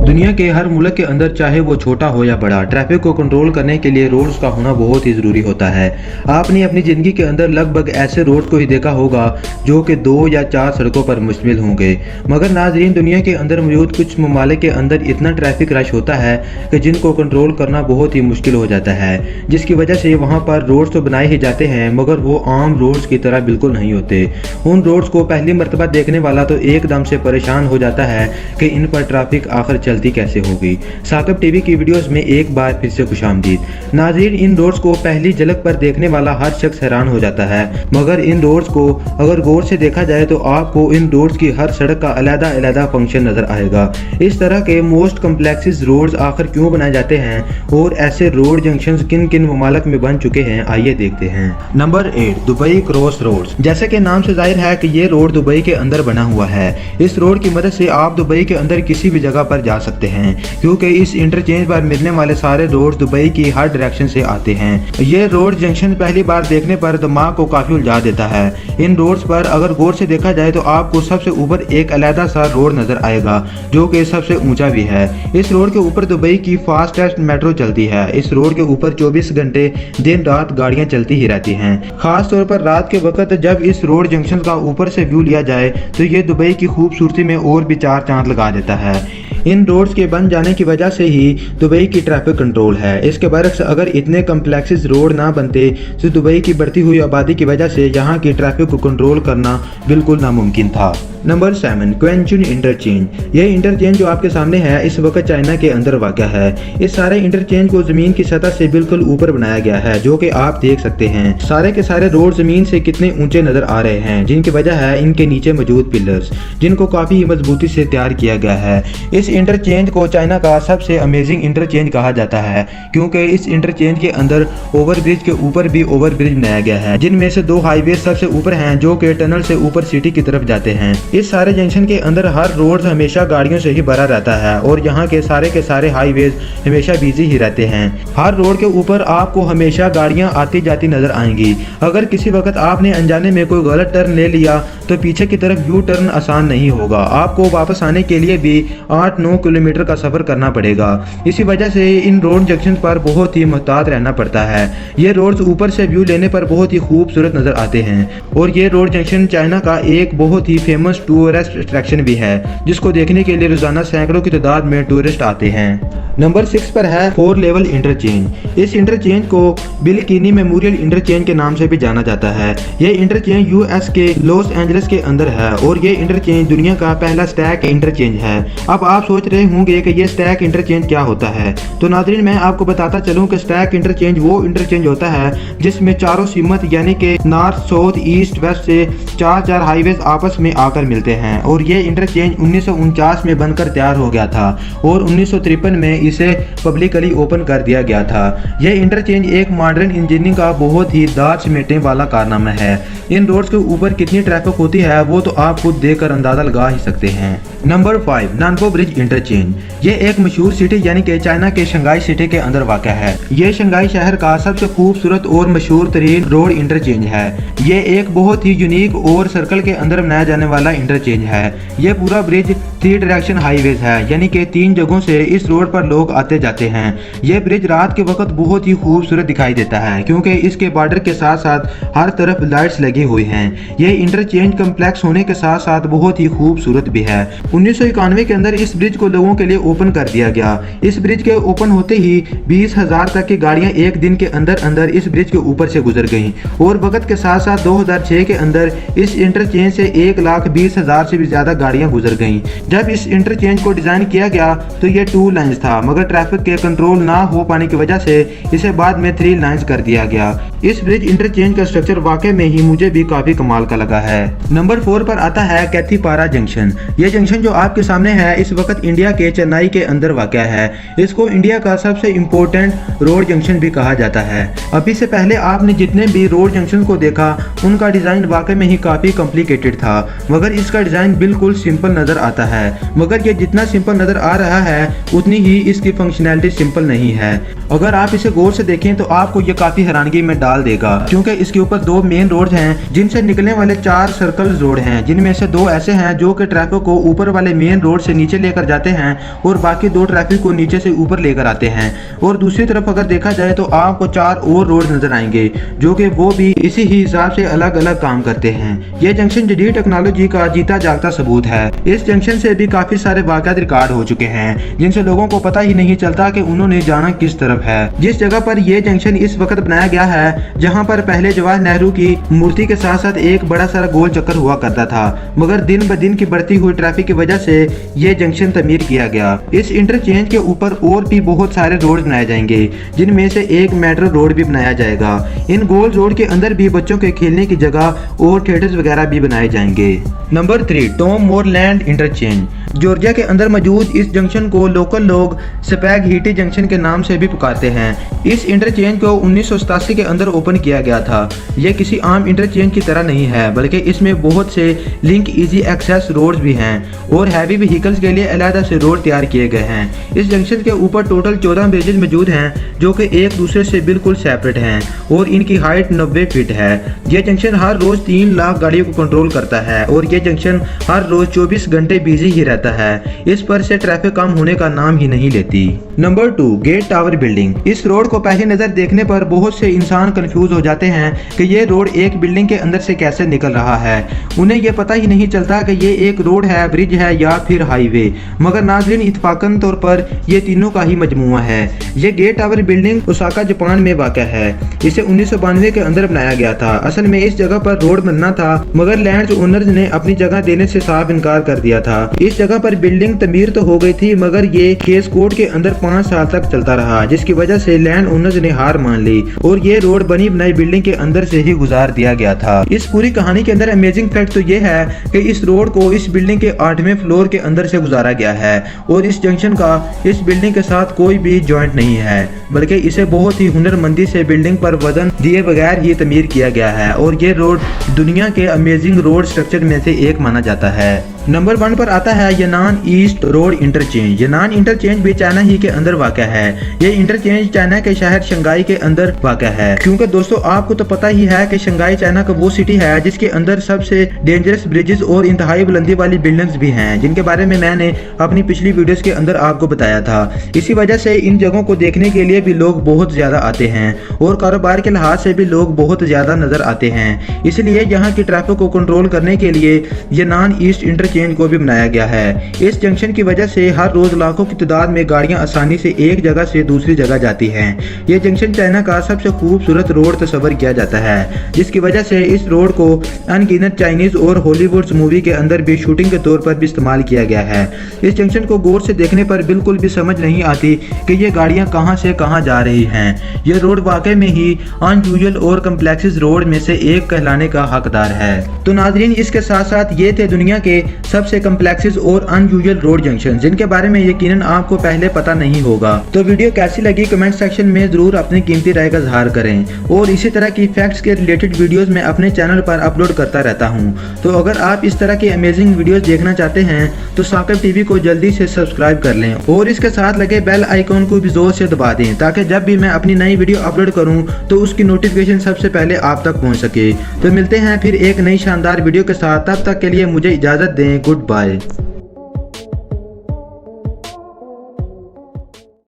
दुनिया के हर मुल्क के अंदर चाहे वो छोटा हो या बड़ा, ट्रैफिक को कंट्रोल करने के लिए रोड्स का होना बहुत ही ज़रूरी होता है। आपने अपनी ज़िंदगी के अंदर लगभग ऐसे रोड्स को ही देखा होगा जो कि 2 या 4 सड़कों पर मुश्तमिल होंगे। मगर नाज़रीन, दुनिया के अंदर मौजूद कुछ ममालिक के अंदर इतना ट्रैफिक रश होता है कि जिनको कंट्रोल करना बहुत ही मुश्किल हो जाता है, जिसकी वजह से वहाँ पर रोड्स तो बनाए ही जाते हैं मगर वो आम रोड्स की तरह बिल्कुल नहीं होते। उन रोड्स को पहली मरतबा देखने वाला तो एकदम से परेशान हो जाता है कि इन पर ट्रैफिक आखिर चलती कैसे होगी। साकिब टीवी की वीडियोस में एक बार फिर से खुशामदीद। नाज़रीन, इन रोड्स को पहली झलक पर देखने वाला हर शख्स हैरान हो जाता है, मगर इन रोड्स को अगर गौर से देखा जाए तो आपको इन रोड्स की हर सड़क का अलग-अलग फंक्शन नजर आएगा। इस तरह के मोस्ट कम्प्लेक्स रोड्स आखिर क्यों बनाए जाते हैं और ऐसे रोड जंक्शंस किन किन ममालिक में बन चुके हैं, आइए देखते हैं। Number 8, Dubai cross roads. जैसे कि नाम से जाहिर है कि ये रोड दुबई के अंदर बना हुआ है। इस रोड की मदद से आप दुबई के अंदर किसी भी जगह पर जा सकते हैं, क्योंकि इस इंटरचेंज पर मिलने वाले सारे रोड दुबई की हर डायरेक्शन से आते हैं। ये रोड जंक्शन पहली बार देखने पर दिमाग को काफी उलझा देता है। इन रोड्स पर अगर गौर से देखा जाए तो आपको सबसे ऊपर एक अलग सा रोड नजर आएगा जो कि सबसे ऊंचा भी है। इस रोड के ऊपर दुबई की फास्टेस्ट मेट्रो चलती है। इस रोड के ऊपर 24 घंटे दिन रात गाड़ियां चलती ही रहती हैं। खास तौर पर रात के वक्त जब इस रोड जंक्शन का ऊपर से व्यू लिया जाए तो ये दुबई की खूबसूरती में और भी 4 चांद लगा देता है। इन रोड्स के बन जाने की वजह से ही दुबई की ट्रैफिक कंट्रोल है। इसके बरक्स अगर इतने कम्प्लेक्स रोड ना बनते तो दुबई की बढ़ती हुई आबादी की वजह से यहाँ की ट्रैफिक को कंट्रोल करना बिल्कुल नामुमकिन था। नंबर 7, क्वेंचुन इंटरचेंज। ये इंटरचेंज जो आपके सामने है इस वक्त चाइना के अंदर वाक़या है। इस सारे इंटरचेंज को जमीन की सतह से बिल्कुल ऊपर बनाया गया है, जो कि आप देख सकते हैं। सारे के सारे रोड जमीन से कितने ऊंचे नजर आ रहे हैं, जिनकी वजह है इनके नीचे मौजूद पिलर्स, जिनको काफी मजबूती से तैयार किया गया है। इस इंटरचेंज को चाइना का सबसे अमेजिंग इंटरचेंज कहा जाता है, क्योंकि इस इंटरचेंज के अंदर ओवरब्रिज के ऊपर भी ओवरब्रिज बनाया गया है, जिनमें से 2 हाईवे सबसे ऊपर हैं जो कि टनल से ऊपर सिटी की तरफ जाते हैं। इस सारे जंक्शन के अंदर हर रोड हमेशा गाड़ियों से ही भरा रहता है और यहाँ के सारे हाईवेज हमेशा बिजी ही रहते हैं। हर रोड के ऊपर आपको हमेशा गाड़ियाँ आती जाती नजर आएंगी। अगर किसी वक्त आपने अनजाने में कोई गलत टर्न ले लिया तो पीछे की तरफ यू टर्न आसान नहीं होगा। आपको वापस आने के लिए भी 8-9 किलोमीटर का सफर करना पड़ेगा। इसी वजह से इन रोड जंक्शन पर बहुत ही मुहतात रहना पड़ता है। ये रोड्स ऊपर से व्यू लेने पर बहुत ही खूबसूरत नजर आते हैं और ये रोड जंक्शन चाइना का एक बहुत ही फेमस टूरिस्ट अट्रैक्शन भी है, जिसको देखने के लिए रोजाना सैकड़ों की तादाद में टूरिस्ट आते हैं। नंबर 6 पर है 4 लेवल इंटरचेंज। इस इंटरचेंज को बिल कीनी मेमोरियल इंटरचेंज के नाम से भी जाना जाता है। ये इंटरचेंज यूएस के लॉस एंजलिस के अंदर है और ये इंटरचेंज दुनिया का पहला स्टैक इंटरचेंज है। अब आप सोच रहे होंगे कि ये स्टैक इंटरचेंज क्या होता है, तो नाज़रीन मैं आपको बताता चलूं कि स्टैक इंटरचेंज वो इंटरचेंज होता है जिसमें चारों सीमत यानी कि नॉर्थ साउथ ईस्ट वेस्ट से 4 हाईवेज आपस में आकर मिलते हैं। और ये इंटरचेंज 1949 में बनकर तैयार हो गया था और 1953 में इसे पब्लिकली ओपन कर दिया गया था। यह इंटरचेंज एक मॉडर्न इंजीनियरिंग का बहुत ही दाद समेटने वाला कारनामा है। इन रोड्स के ऊपर कितनी ट्रैफिक होती है वो तो आप खुद देखकर अंदाजा लगा ही सकते हैं। Number 5, Nanpu bridge interchange. ये एक मशहूर सिटी यानी कि चाइना के शंघाई सिटी के अंदर वाक़या है। ये शंघाई शहर का सबसे खूबसूरत और मशहूर तरीन रोड इंटरचेंज है। ये एक बहुत ही यूनिक और सर्कल के अंदर बनाया जाने वाला इंटरचेंज है। ये पूरा ब्रिज 3 डायरेक्शन हाईवेज है, यानी कि 3 जगहों से इस रोड पर लोग आते जाते हैं। ये ब्रिज रात के वक्त बहुत ही खूबसूरत दिखाई देता है, क्योंकि इसके बॉर्डर के साथ साथ हर तरफ लाइट्स लगी हुई हैं। ये इंटरचेंज कम्प्लेक्स होने के साथ साथ बहुत ही खूबसूरत भी है। 1991 के अंदर इस ब्रिज को लोगों के लिए ओपन कर दिया गया। इस ब्रिज के ओपन होते ही 20,000 तक की गाड़ियां एक दिन के अंदर अंदर इस ब्रिज के ऊपर से गुजर गईं और वक्त के साथ साथ 2006 के अंदर इस इंटरचेंज से 1,20,000 से भी ज्यादा गाड़ियां गुजर गईं। जब इस इंटरचेंज को डिजाइन किया गया तो ये 2 लाइन्स था, मगर ट्रैफिक के कंट्रोल ना हो पाने की वजह से इसे बाद में 3 लाइन्स कर दिया गया। इस ब्रिज इंटरचेंज का स्ट्रक्चर वाकई में ही मुझे भी काफी कमाल का लगा है। नंबर 4 पर आता है कैथीपारा जंक्शन। ये जंक्शन जो आपके सामने है इस वक्त इंडिया के चेन्नई के अंदर वाक़या है। इसको इंडिया का सबसे इम्पोर्टेंट रोड जंक्शन भी कहा जाता है। अभी से पहले आपने जितने भी रोड जंक्शन को देखा उनका डिजाइन वाकई में ही काफी कॉम्प्लिकेटेड था, मगर इसका डिजाइन बिल्कुल सिंपल नजर आता है। मगर ये जितना सिंपल नजर आ रहा है उतनी ही इसकी फंक्शनैलिटी सिंपल नहीं है। अगर आप इसे गौर से देखें तो आपको ये काफी हैरानगी में डाल देगा, क्योंकि इसके ऊपर दो मेन रोड हैं जिनसे निकलने वाले 4 सर्कल रोड हैं, जिनमें से 2 ऐसे हैं जो कि ट्रैफिक को ऊपर वाले मेन रोड से नीचे लेकर जाते हैं और बाकी 2 ट्रैफिक को नीचे से ऊपर लेकर आते हैं। और दूसरी तरफ अगर देखा जाए तो आपको 4 और रोड नजर आएंगे जो कि वो भी इसी ही हिसाब से अलग अलग काम करते हैं। ये जंक्शन जदीद टेक्नोलॉजी का जीता जागता सबूत है। इस जंक्शन से भी काफी सारे वाक़यात रिकॉर्ड हो चुके हैं जिनसे लोगों को पता ही नहीं चलता कि उन्होंने जाना किस तरफ है। जिस जगह पर यह जंक्शन इस वक्त बनाया गया है, जहां पर पहले जवाहर नेहरू की मूर्ति के साथ साथ एक बड़ा सारा गोल चक्कर हुआ करता था, मगर दिन ब दिन की बढ़ती हुई ट्रैफिक की वजह से ये जंक्शन तमीर किया गया। इस इंटरचेंज के ऊपर और भी बहुत सारे रोड बनाए जाएंगे, जिनमें से एक मेट्रो रोड भी बनाया जाएगा। इन गोल रोड के अंदर भी बच्चों के खेलने की जगह और थिएटर्स वगैरह भी बनाए जाएंगे। Number 3, Tom Moreland interchange. Georgia के अंदर मौजूद इस जंक्शन को लोकल लोग स्पैगहीटी जंक्शन के नाम से भी पुकारते हैं। इस इंटरचेंज को 1987 के अंदर ओपन किया गया था। यह किसी आम इंटरचेंज की तरह नहीं है, बल्कि इसमें बहुत से लिंक इजी एक्सेस रोड्स भी हैं और हैवी व्हीकल्स के लिए अलग से रोड तैयार किए गए हैं। इस जंक्शन के ऊपर टोटल 14 ब्रिजेज मौजूद हैं जो कि एक दूसरे से बिल्कुल सेपरेट हैं और इनकी हाइट 90 फीट है। यह जंक्शन हर रोज 3 लाख गाड़ियों को कंट्रोल करता है और यह जंक्शन हर रोज 24 घंटे बिजी ही रहता है। इस पर से ट्रैफिक कम होने का नाम ही नहीं लेती। Number 2, gate tower building. इस रोड को पहली नजर देखने पर बहुत से इंसान कंफ्यूज हो जाते हैं कि ये रोड एक बिल्डिंग के अंदर से कैसे निकल रहा है। उन्हें यह पता ही नहीं चलता कि ये एक रोड है, ब्रिज है या फिर हाईवे। मगर नाज़रीन, इत्तफाकन तौर पर ये तीनों का ही मजमुआ है। ये gate tower building Osaka Japan में वाक़ है। इसे 1992 के अंदर बनाया गया था। असल में इस जगह पर रोड बनना था, मगर लैंड ओनर्स ने अपनी जगह देने से साफ इनकार कर दिया था। इस जगह पर बिल्डिंग तमीर तो हो गई थी, मगर ये केस कोर्ट के अंदर 5 साल तक चलता रहा, जिसकी वजह से लैंड ओनर्स ने हार मान ली और ये रोड बनी बनाई बिल्डिंग के अंदर से ही गुजार दिया गया था। इस पूरी कहानी के अंदर अमेजिंग फैक्ट तो ये है कि इस रोड को इस बिल्डिंग के 8वें फ्लोर के अंदर से गुजारा गया है और इस जंक्शन का इस बिल्डिंग के साथ कोई भी जॉइंट नहीं है, बल्कि इसे बहुत ही हुनरमंदी से बिल्डिंग पर वजन दिए बगैर ही तमीर किया गया है और ये रोड दुनिया के अमेजिंग रोड स्ट्रक्चर में से एक माना जाता है। नंबर 1 पर आता है यनान ईस्ट रोड इंटरचेंज। यनान इंटरचेंज भी चाइना ही के अंदर वाक़ा है। ये इंटरचेंज चाइना के शहर शंघाई के अंदर वाक़ा है, क्योंकि दोस्तों आपको तो पता ही है कि शंघाई चाइना का वो सिटी है जिसके अंदर सबसे डेंजरस ब्रिजेस और इंतहाई बुलंदी वाली बिल्डिंग्स भी हैं, जिनके बारे में मैंने अपनी पिछली वीडियोस के अंदर आपको बताया था। इसी वजह से इन जगहों को देखने के लिए भी लोग बहुत ज्यादा आते हैं और कारोबार के लिहाज से भी लोग बहुत ज्यादा नजर आते हैं। इसलिए यहाँ की ट्रैफिक को कंट्रोल करने के लिए यनान ईस्ट इंटरचेंज को भी बनाया गया है। इस जंक्शन की वजह से हर रोज लाखों की तादाद में गाड़ियां आसानी से एक जगह से दूसरी जगह जाती हैं। यह जंक्शन चाइना का सबसे खूबसूरत रोड तस्वर किया जाता है, जिसकी वजह से इस रोड को अनगिनत चाइनीज और हॉलीवुड मूवी के अंदर भी शूटिंग के तौर पर भी इस्तेमाल किया गया है। इस जंक्शन को गौर से देखने पर बिल्कुल भी समझ नहीं आती कि ये गाड़ियां कहां से कहां जा रही हैं। यह रोड वाकई में ही अनयूजुअल और कम्प्लेक्स रोड में से एक कहलाने का हकदार है। तो नाजरीन, इसके साथ साथ ये थे दुनिया के सबसे कम्प्लेक्स और अनयूजुअल रोड जंक्शन, जिनके बारे में यकीनन आपको पहले पता नहीं होगा। तो वीडियो कैसी लगी कमेंट सेक्शन में जरूर अपनी कीमती राय का इजहार करें और इसी तरह की फैक्ट्स के रिलेटेड वीडियोस मैं अपने चैनल पर अपलोड करता रहता हूं। तो अगर आप इस तरह की अमेजिंग वीडियोस देखना चाहते हैं तो साकिब टीवी को जल्दी से सब्सक्राइब कर लें और इसके साथ लगे बेल आइकॉन को भी जोर से दबा दें, ताकि जब भी मैं अपनी नई वीडियो अपलोड करूं तो उसकी नोटिफिकेशन सबसे पहले आप तक पहुंच सके। तो मिलते हैं फिर एक नई शानदार वीडियो के साथ, तब तक के लिए मुझे इजाजत दें। Good bye.